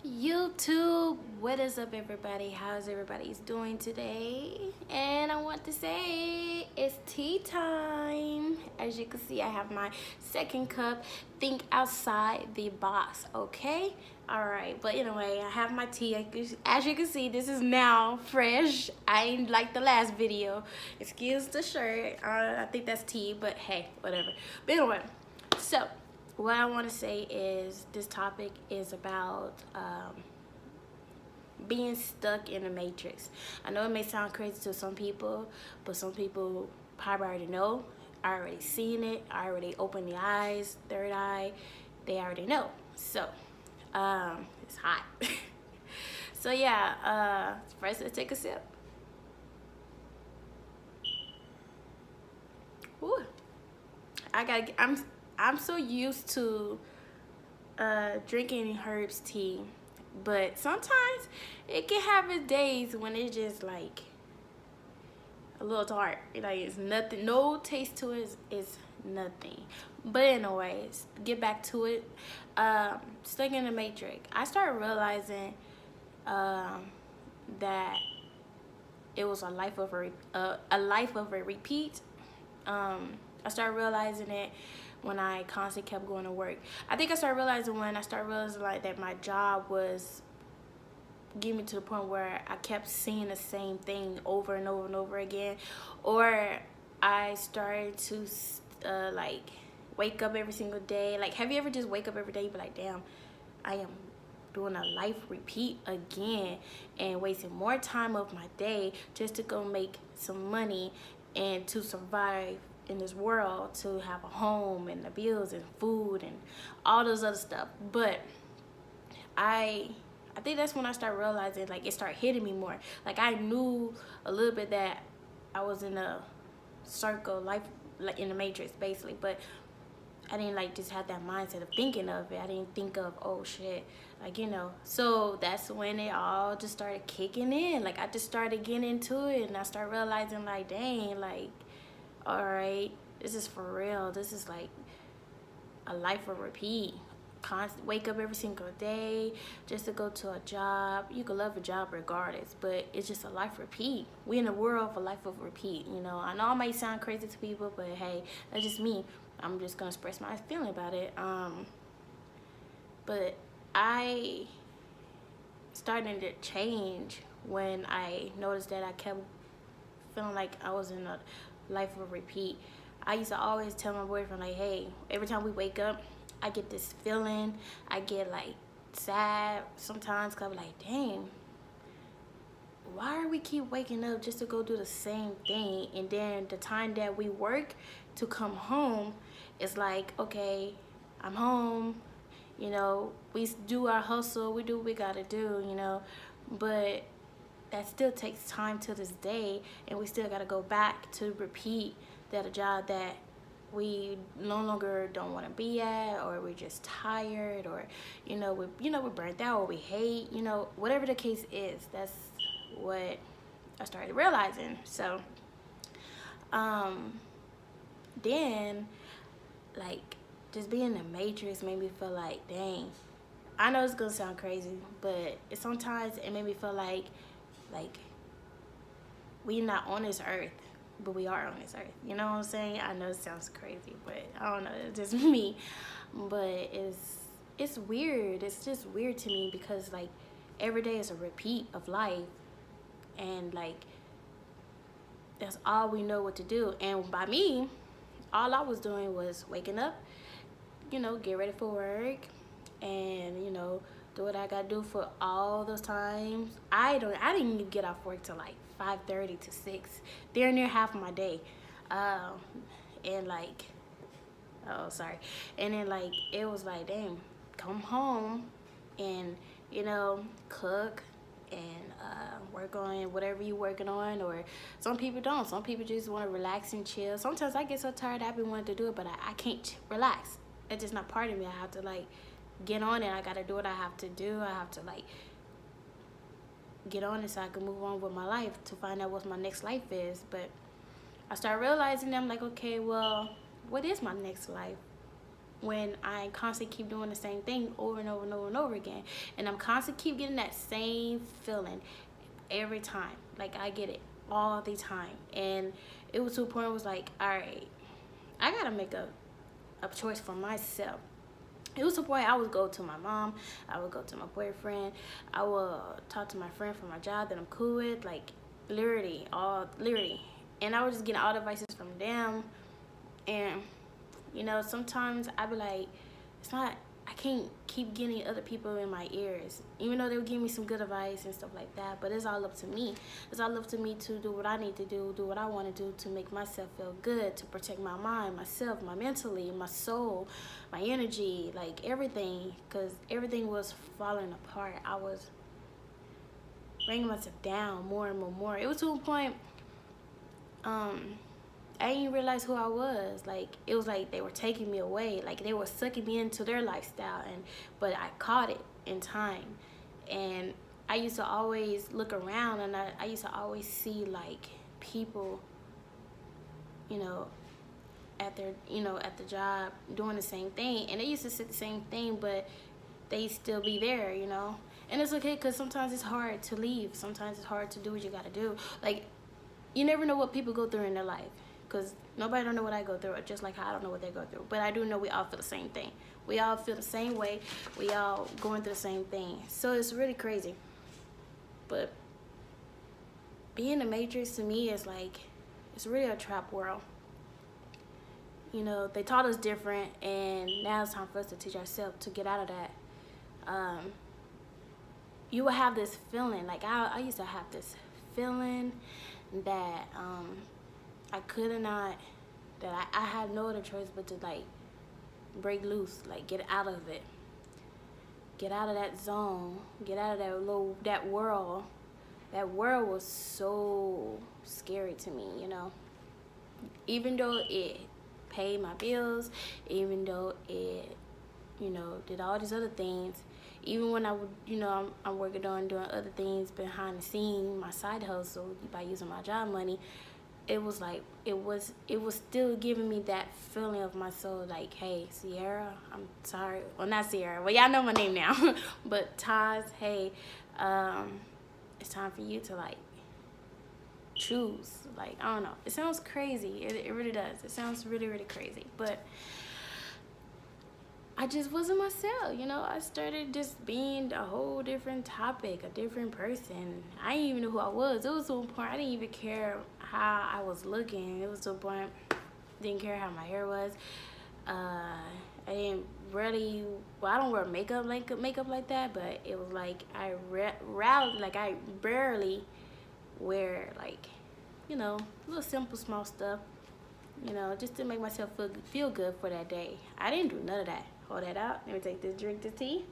YouTube, what is up everybody? How's everybody's doing today? And I want to say it's tea time. As you can see, I have my second cup. Think outside the box, okay? All right, but anyway, I have my tea. As you can see, this is now fresh. I ain't like the last video. Excuse the shirt. I think that's tea, but hey, whatever. But anyway, so what I want to say is this topic is about being stuck in the matrix. I know it may sound crazy to some people, but some people probably already know. I already seen it. I already opened the eyes, third eye. They already know. So it's hot. So yeah, first let's take a sip. Ooh. I'm so used to drinking herbs tea, but sometimes it can have its days when it's just like a little tart. Like it's nothing, no taste to it is nothing. But anyways, get back to it. Stuck in the matrix. I started realizing that it was a life of a repeat. I started realizing it when I constantly kept going to work. I think I started realizing when I started realizing like that my job was getting me to the point where I kept seeing the same thing over and over and over again, or I started to like wake up every single day. Like, have you ever just wake up every day and be like, damn, I am doing a life repeat again and wasting more time of my day just to go make some money and to survive in this world, to have a home and the bills and food and all those other stuff. But I think that's when I started realizing, like, it started hitting me more. Like, I knew a little bit that I was in a circle, life, like in the matrix basically, but I didn't like just have that mindset of thinking of it. I didn't think of, oh shit, like, you know. So that's when it all just started kicking in. Like, I just started getting into it and I started realizing, like, dang, like, all right, this is for real. This is like a life of repeat. Constant, wake up every single day just to go to a job. You could love a job regardless, but it's just a life repeat. We in a world of a life of repeat, you know. I know it might sound crazy to people, but hey, that's just me. I'm just gonna express my feeling about it. But I started to change when I noticed that I kept feeling like I was in a life of repeat. I used to always tell my boyfriend, like, hey, every time we wake up, I get this feeling. I get like sad sometimes because I'm like, dang, why do we keep waking up just to go do the same thing? And then the time that we work to come home, it's like, okay, I'm home, you know, we do our hustle, we do what we gotta do, you know, but that still takes time to this day, and we still gotta go back to repeat that a job that we no longer don't want to be at, or we're just tired, or we're burnt out, or we hate, you know, whatever the case is. That's what I started realizing. So then, like, just being in the matrix made me feel like, dang, I know it's gonna sound crazy, but sometimes it made me feel like we're not on this earth, but we are on this earth. You know what I'm saying? I know it sounds crazy, but I don't know, it's just me. But it's weird. It's just weird to me because, like, every day is a repeat of life, and like that's all we know what to do. And by me, all I was doing was waking up, you know, get ready for work, and, you know, do what I gotta do for all those times. I didn't even get off work till like 5:30 to 6. They're near half of my day. And like, oh sorry. And then like it was like, dang, come home and, you know, cook and work on whatever you're working on. Or some people don't. Some people just want to relax and chill. Sometimes I get so tired I've been wanting to do it, but I can't relax. It's just not part of me. I have to like get on it. I gotta do what I have to do. I have to like get on it so I can move on with my life to find out what my next life is. But I started realizing that I'm like, okay, well, what is my next life? when I constantly keep doing the same thing over and over and over and over again. And I'm constantly keep getting that same feeling every time. Like, I get it all the time. And it was to a point where it was like, all right, I gotta make a choice for myself. It was to a point I would go to my mom, I would go to my boyfriend, I would talk to my friend from my job that I'm cool with, like literally. And I was just getting all the advices from them. And you know, sometimes I be like, it's not, I can't keep getting other people in my ears, even though they would give me some good advice and stuff like that. But it's all up to me. It's all up to me to do what I need to do what I want to do to make myself feel good, to protect my mind, myself, my mentally, my soul, my energy, like everything. Because everything was falling apart. I was bringing myself down more and more. It was to a point, I didn't realize who I was. Like, it was like they were taking me away. Like, they were sucking me into their lifestyle. But I caught it in time. And I used to always look around, and I used to always see, like, people, you know, at the job doing the same thing. And they used to say the same thing, but they still be there, you know. And it's okay, because sometimes it's hard to leave. Sometimes it's hard to do what you got to do. Like, you never know what people go through in their life. Because nobody don't know what I go through, just like how I don't know what they go through. But I do know we all feel the same thing. We all feel the same way. We all going through the same thing. So it's really crazy. But being a Matrix to me is like, it's really a trap world. You know, they taught us different, and now it's time for us to teach ourselves to get out of that. You will have this feeling, like I used to have this feeling that I could not, that I had no other choice but to like break loose, like get out of it, get out of that zone, get out of that world. That world was so scary to me, you know. Even though it paid my bills, even though it, you know, did all these other things, even when I would, you know, I'm working on doing other things behind the scene, my side hustle by using my job money, it was like, it was still giving me that feeling of my soul, like, hey, Sierra, I'm sorry, well, not Sierra, well, y'all know my name now, but Taz, hey, it's time for you to, like, choose. Like, I don't know, it sounds crazy, it really does, it sounds really, really crazy, but I just wasn't myself, you know. I started just being a whole different topic, a different person. I didn't even know who I was. It was to a point I didn't even care how I was looking. It was to a point I didn't care how my hair was. I didn't really, well, I don't wear makeup like that, but it was like I barely wear, like, you know, little simple small stuff, you know, just to make myself feel good for that day. I didn't do none of that. Hold that out. Let me take this drink to tea.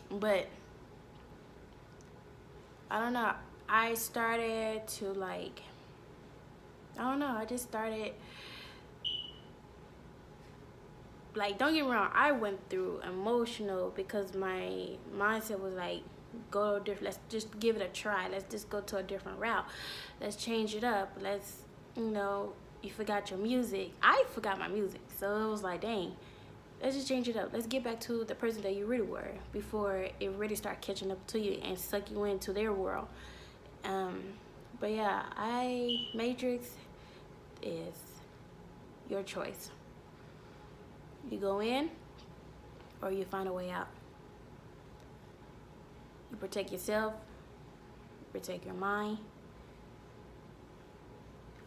But I don't know. I started to, like, I don't know. I just started, like, don't get me wrong. I went through emotional, because my mindset was like, go different. Let's just give it a try. Let's just go to a different route. Let's change it up. Let's, you know, you forgot your music. I forgot my music. So it was like, dang, let's just change it up. Let's get back to the person that you really were before it really start catching up to you and suck you into their world. But yeah, Matrix is your choice. You go in or you find a way out. You protect yourself, you protect your mind,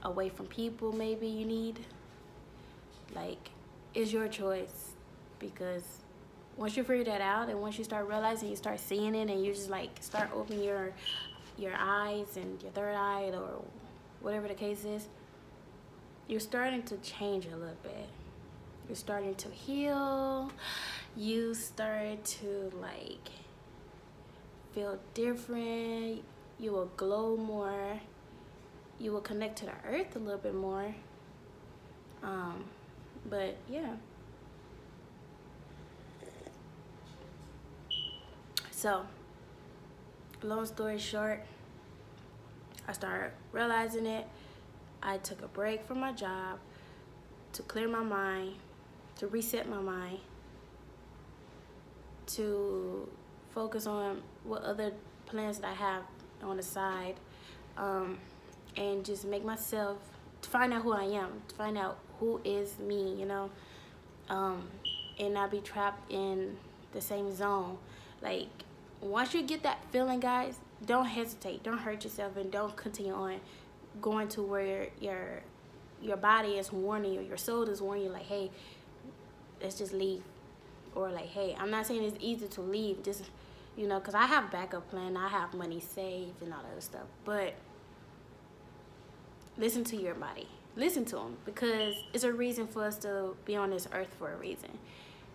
away from people maybe you need. Like, it's your choice, because once you figure that out, and once you start realizing, you start seeing it, and you just like start opening your eyes and your third eye, or whatever the case is, you're starting to change a little bit. You're starting to heal. You start to, like, feel different. You will glow more. You will connect to the earth a little bit more. But yeah. So, long story short, I started realizing it. I took a break from my job to clear my mind, to reset my mind, to focus on what other plans that I have on the side, and just make myself, to find out who I am, to find out who is me, you know, and not be trapped in the same zone. Like, once you get that feeling, guys, don't hesitate, don't hurt yourself, and don't continue on going to where your body is warning you, your soul is warning you, like, hey, let's just leave. Or like, hey, I'm not saying it's easy to leave, just, you know, because I have backup plan, I have money saved and all that other stuff, but listen to your body, listen to them, because it's a reason for us to be on this earth, for a reason,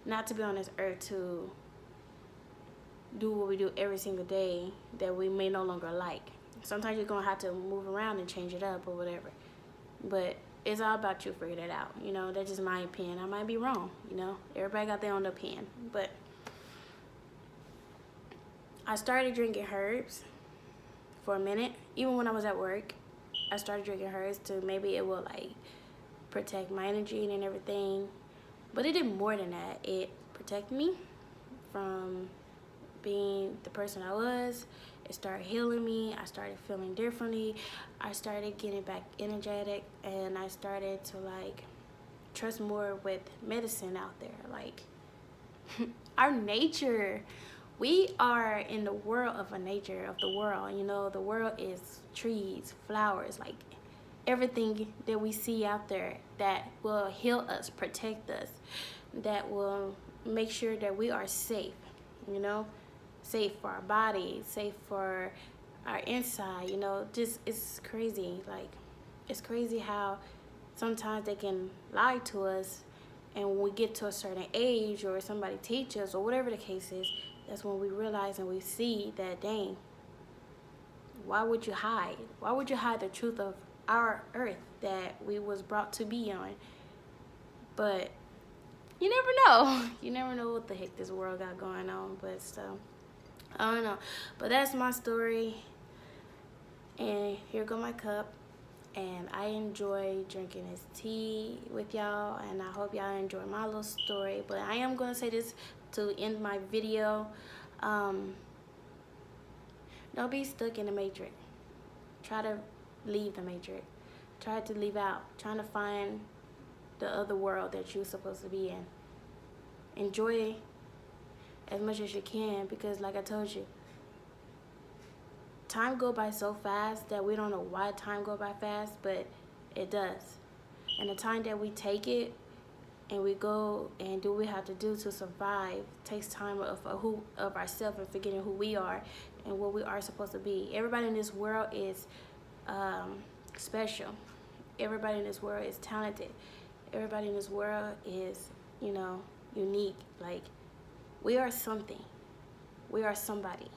not to be on this earth to do what we do every single day that we may no longer like. Sometimes you're gonna have to move around and change it up or whatever, but it's all about you figuring it out, you know. That's just my opinion. I might be wrong, you know. Everybody got their own opinion, but I started drinking herbs for a minute. Even when I was at work, I started drinking herbs to maybe it will like protect my energy and everything, but it did more than that. It protected me from being the person I was. It started healing me. I started feeling differently. I started getting back energetic, and I started to like trust more with medicine out there. Like, our nature, we are in the world of a nature of the world, you know. The world is trees, flowers, like everything that we see out there that will heal us, protect us, that will make sure that we are safe, you know. Safe for our body, safe for our inside, you know. Just, it's crazy. Like, it's crazy how sometimes they can lie to us, and when we get to a certain age or somebody teach us or whatever the case is, that's when we realize and we see that, dang, why would you hide? Why would you hide the truth of our earth that we was brought to be on? But you never know. You never know what the heck this world got going on, but still, I don't know. But that's my story, and here go my cup, and I enjoy drinking this tea with y'all, and I hope y'all enjoy my little story. But I am going to say this to end my video. Don't be stuck in the matrix. Try to leave the matrix. Try to leave out, trying to find the other world that you're supposed to be in. Enjoy as much as you can, because like I told you, time go by so fast that we don't know why time go by fast, but it does. And the time that we take it and we go and do what we have to do to survive takes time of ourselves, and forgetting who we are and what we are supposed to be. Everybody in this world is special. Everybody in this world is talented. Everybody in this world is, you know, unique. Like, we are something. We are somebody.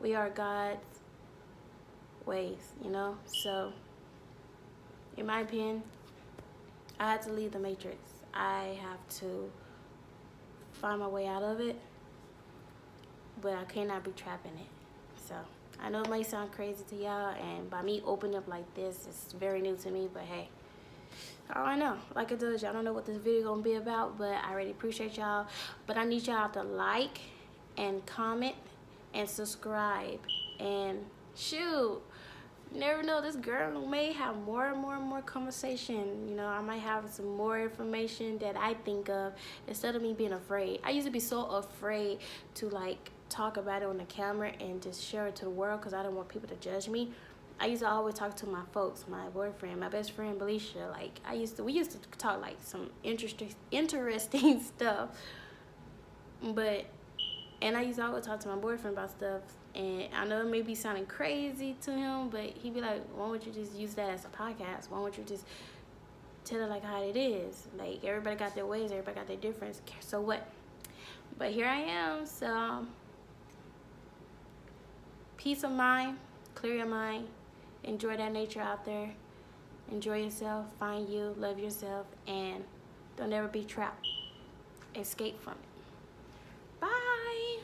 We are God's ways, you know? So, in my opinion, I had to leave the matrix. I have to find my way out of it, but I cannot be trapped in it. So, I know it might sound crazy to y'all, and by me opening up like this, it's very new to me, but hey, I don't know. Like I told you, I don't know what this video gonna be about, but I really appreciate y'all. But I need y'all to like and comment and subscribe. And shoot, you never know, this girl may have more and more conversation. You know, I might have some more information that I think of, instead of me being afraid. I used to be so afraid to like talk about it on the camera and just share it to the world, because I didn't want people to judge me. I used to always talk to my folks, my boyfriend, my best friend, Belisha. Like, we used to talk like some interesting stuff. And I used to always talk to my boyfriend about stuff. And I know it may be sounding crazy to him, but he'd be like, why don't you just use that as a podcast? Why don't you just tell it like how it is? Like, everybody got their ways, everybody got their difference. So what? But here I am. So, peace of mind, clear your mind. Enjoy that nature out there. Enjoy yourself, find you, love yourself, and don't ever be trapped. Escape from it. Bye.